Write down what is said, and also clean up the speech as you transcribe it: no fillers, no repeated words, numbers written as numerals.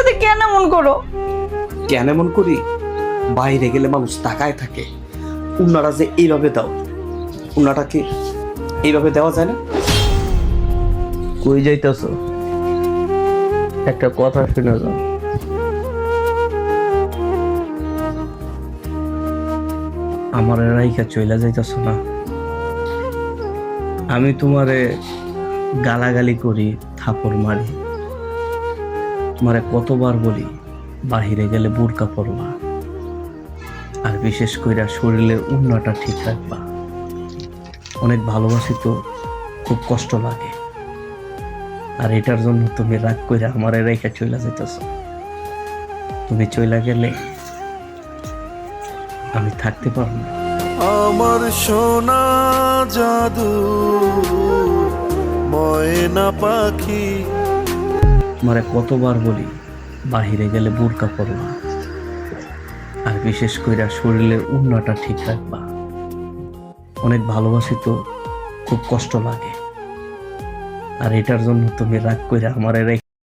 সাথে কেন এমন করো? কেন এমন করি? বাইরে গেলে মানুষ তাকায় থাকে। উনারা যে এইভাবে দাও, উনাটাকে এইভাবে দেওয়া যায় না? কই যাইতেছ? একটা কথা শুনে যাও। আমার রাইখা চইলা যাইতেছ না? আমি তোমারে গালাগালি করি, থাপড় মারি, তোমারে কতবার বলি বাহিরে গেলে বোরকা পরবা, আর বিশেষ কইরা শরীরের উন্নাটা ঠিক রাখবা। অনেক ভালোবাসি তো, খুব কষ্ট লাগে। আর এটার জন্য তুমি রাগ কইরা আমারে রেখে চইলা যাইতেছ। তুমি চইলা গেলে আমি থাকতে পারবো না। আমার সোনা জাদু ময়না পাখি। তোমারে কতবার বলি বাহিরে গেলে বোরকা পরবা, আর বিশেষ কইরা শরীরের উন্নাটা ঠিক রাখবা। অনেক ভালোবাসি তো, খুব কষ্ট লাগে। আর এটার জন্য তুমি রাগ কইরা আমারে রেখে